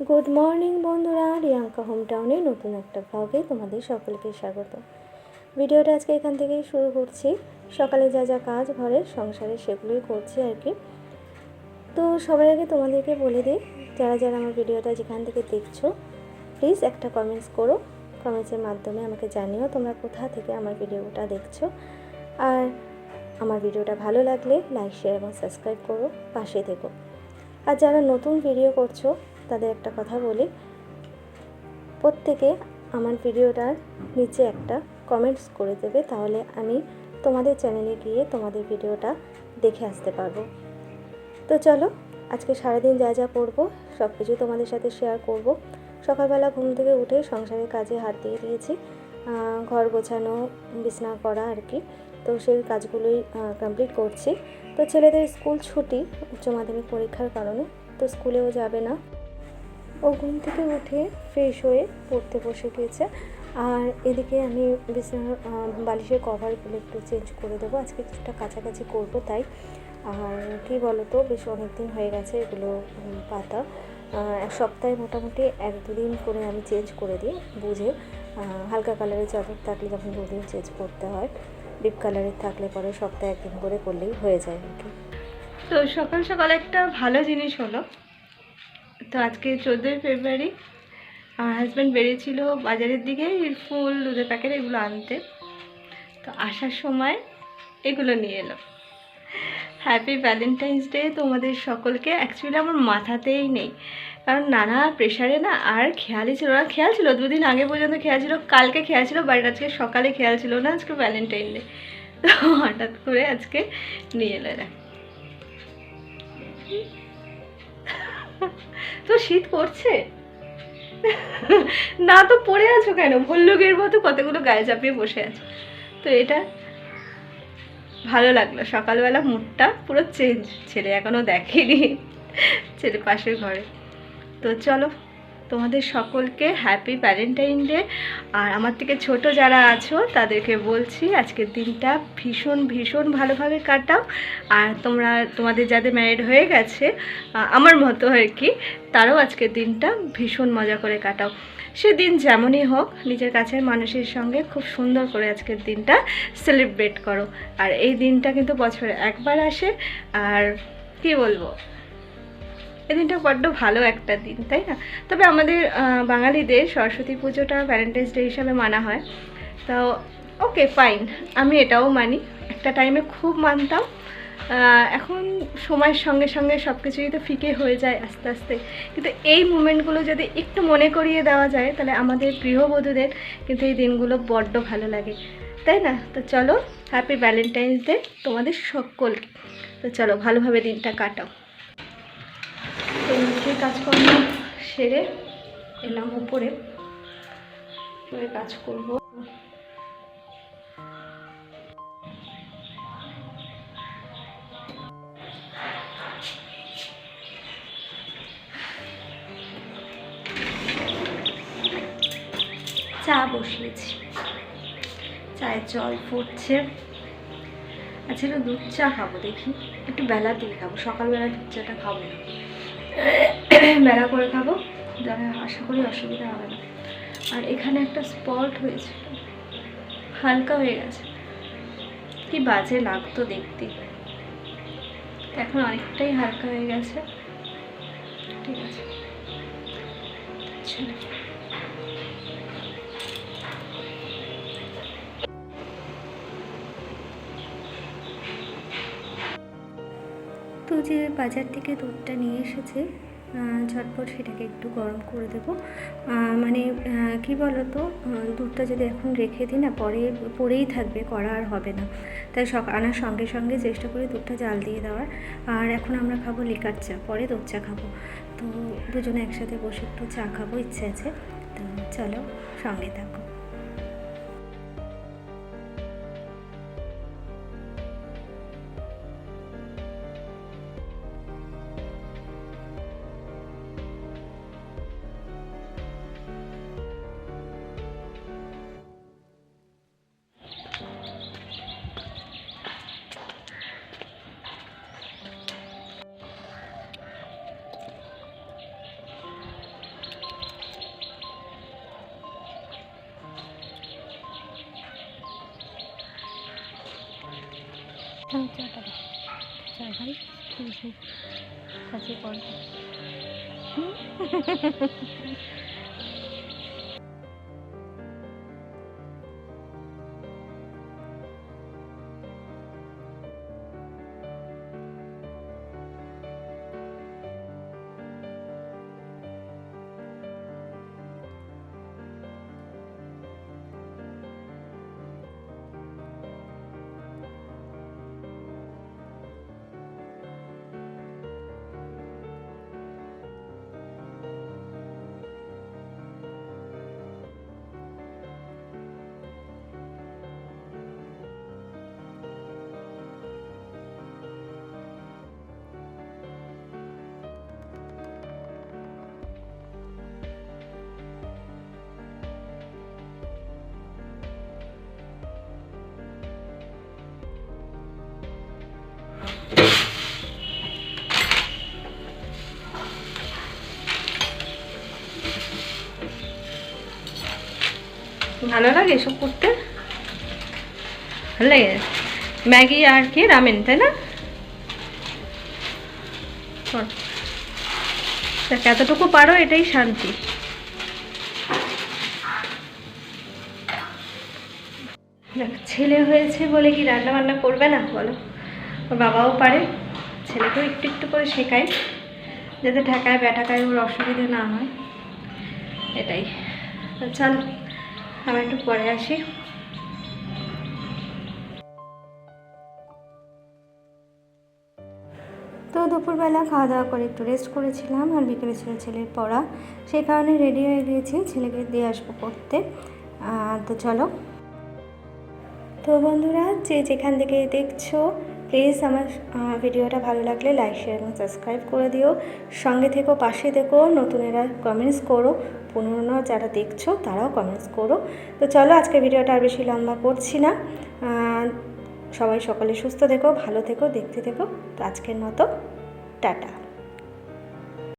Good morning বন্ধুরা, Riyanka home টাউনে নতুন একটা ব্লগে তোমাদের সকলকে স্বাগত। ভিডিওটা আজকে এখান থেকেই শুরু করছি। সকালে যা যা কাজ ঘরের সংসারে সেগুলোই করছি আর কি। তো সবার আগে তোমাদেরকে বলে দিই, যারা যারা আমার ভিডিওটা যেখান থেকে দেখছো প্লিজ একটা কমেন্টস করো। কমেন্টসের মাধ্যমে আমাকে জানিও তোমরা কোথা থেকে আমার ভিডিওটা দেখছো। আর আমার ভিডিওটা ভালো লাগলে লাইক, শেয়ার এবং সাবস্ক্রাইব করো, পাশে থেকো। আর যারা নতুন ভিডিও করছো তাদের একটা কথা বলি, প্রত্যেকে আমার ভিডিওটার নিচে একটা কমেন্টস করে দেবে, তাহলে আমি তোমাদের চ্যানেলে গিয়ে তোমাদের ভিডিওটা দেখে আসতে পারবো। তো চলো, আজকে সারাদিন যা যা করবো সব কিছু তোমাদের সাথে শেয়ার করব। সকালবেলা ঘুম থেকে উঠে সংসারের কাজে হাত দিয়ে দিয়েছি, ঘর গোছানো, বিছানা করা আর কি। তো সেই কাজগুলোই কমপ্লিট করছি। তো ছেলেদের স্কুল ছুটি উচ্চ মাধ্যমিক পরীক্ষার কারণে, তো স্কুলেও যাবে না। ও ঘুম থেকে উঠে ফ্রেশ হয়ে পড়তে বসে গিয়েছে। আর এদিকে আমি বিছানার বালিশের কভারগুলো একটু চেঞ্জ করে দেবো, আজকে কিছুটা কাছাকাছি করব তাই। আর কি বলো তো, বেশ অনেক দিন হয়ে গেছে এগুলো পাতা, এক সপ্তাহে মোটামুটি 1-2 দিন করে আমি চেঞ্জ করে দিই বুঝে। হালকা কালারের চাদর থাকলে যখন 2 দিন চেঞ্জ করতে হয়, ডিপ কালারের থাকলে পরে সপ্তাহে 1 দিন করে করলেই হয়ে যায় আর কি। তো সকাল সকাল একটা ভালো জিনিস হলো, তো আজকে 14ই ফেব্রুয়ারি আমার হাজব্যান্ড বেরিয়েছিল বাজারের দিকে ফুল, দুধের প্যাকেট এগুলো আনতে। তো আসার সময় এগুলো নিয়ে এলো। হ্যাপি ভ্যালেন্টাইন্স ডে তোমাদের সকলকে। অ্যাকচুয়ালি আমার মাথাতেই নেই, কারণ নানা প্রেশারে না আর খেয়ালই ছিল না। খেয়াল ছিল 2 দিন আগে পর্যন্ত, খেয়াল ছিল কালকে, খেয়াল ছিল বাট আজকে সকালে খেয়াল ছিল না আজকে ভ্যালেন্টাইন ডে। তো হঠাৎ করে আজকে নিয়ে এলো এরা। তো শীত করছে না, তো পড়ে আছো কেন? ভল্লুকের মতো কতগুলো গায়ে চাপিয়ে বসে আছো। তো এটা ভালো লাগলো, সকালবেলা মুডটা পুরো চেঞ্জ। ছেলে এখনো দেখেনি, ছেলে পাশের ঘরে। তো চলো, তোমাদের সকলকে হ্যাপি ভ্যালেন্টাইন ডে। আর আমার থেকে ছোট যারা আছো তাদেরকে বলছি আজকের দিনটা ভীষণ ভীষণ ভালোভাবে কাটাও। আর তোমাদের যাদের ম্যারিড হয়ে গেছে আমার মতো আর কি, তারাও আজকের দিনটা ভীষণ মজা করে কাটাও। সেদিন যেমনই হোক, নিজের কাছের মানুষের সঙ্গে খুব সুন্দর করে আজকের দিনটা সেলিব্রেট করো। আর এই দিনটা কিন্তু বছরে একবার আসে। আর কি বলবো, এই দিনটা বড্ড ভালো একটা দিন, তাই না? তবে আমাদের বাঙালিদের সরস্বতী পুজোটা ভ্যালেন্টাইন্স ডে হিসাবে মানা হয়। তো ওকে ফাইন, আমি এটাও মানি। একটা টাইমে খুব মানতাম, এখন সময়ের সঙ্গে সঙ্গে সব কিছুই তো ফিকে হয়ে যায় আস্তে আস্তে। কিন্তু এই মুমেন্টগুলো যদি একটু মনে করিয়ে দেওয়া যায়, তাহলে আমাদের গৃহবধূদের কিন্তু এই দিনগুলো বড্ড ভালো লাগে, তাই না? তো চলো, হ্যাপি ভ্যালেন্টাইন্স ডে তোমাদের সকলকে। তো চলো, ভালোভাবে দিনটা কাটাও। তো নিচে কাজকর্ম সেরে এলাম উপরে, কাজ করব। চা বসিয়েছি, চায়ের জল ফুটছে। আচ্ছা, একটু দুধ চা খাবো, দেখি একটু বেলা দিয়ে খাবো। সকালবেলা দুধ চাটা খাবো না, বেলা করে খাবো, যারা আশা করি অসুবিধা হবে না। আর এখানে একটা স্পট হয়েছে, হালকা হয়ে গেছে, কি বাজে লাগতো দেখতে। এখন অনেকটাই হালকা হয়ে গেছে, ঠিক আছে। তো যে বাজার থেকে দুধটা নিয়ে এসেছে, ঝটপট সেটাকে একটু গরম করে দেবো। মানে কি বলো তো, দুধটা যদি এখন রেখে দিই না, পরে পড়েই থাকবে, করা আর হবে না। তাই আনার সঙ্গে সঙ্গে চেষ্টা করি দুধটা জাল দিয়ে দেওয়ার। আর এখন আমরা খাবো লিকার চা, পরে দুধ চা খাবো। তো দুজনে একসাথে বসে একটু চা খাবো, ইচ্ছে আছে। তো চলো, সঙ্গে থাকো। চাটা দাও, চা ভাই, কাছে পড়ে। ভালো লাগে এসব করতে, ভালো লাগে। ম্যাগি আর কি রামেন, তাই না? এতটুকু পারো, এটাই শান্তি। ছেলে হয়েছে বলে কি রান্না বান্না করবে না বলো? ওর বাবাও পারে, ছেলেকেও একটু একটু করে শেখায়, যাতে ঠেকায় ব্যাটাকায় ওর অসুবিধে না হয়, এটাই। চলো আমি একটু পরে আসি। তো দুপুরবেলা খাওয়া দাওয়া করে একটু রেস্ট করেছিলাম, আর বিকেলে ছিল ছেলের পড়া, সেই কারণে রেডি হয়ে গিয়েছি, ছেলেকে দিয়ে আসবো পড়তে। তো চলো। তো বন্ধুরা, যে যেখান থেকে দেখছো, প্লিজ আমার ভিডিওটা ভালো লাগলে লাইক, শেয়ার এবং সাবস্ক্রাইব করে দিও। সঙ্গে থেকো, পাশে থেকো, নতুনেরা কমেন্টস করো, পুরনো যারা দেখছো তারাও কমেন্টস করো। তো চলো, আজকের ভিডিওটা আর বেশি লম্বা করছি না। সবাই সকালে সুস্থ থেকো, ভালো থেকো, দেখতে থেকো। তো আজকের মতো টাটা।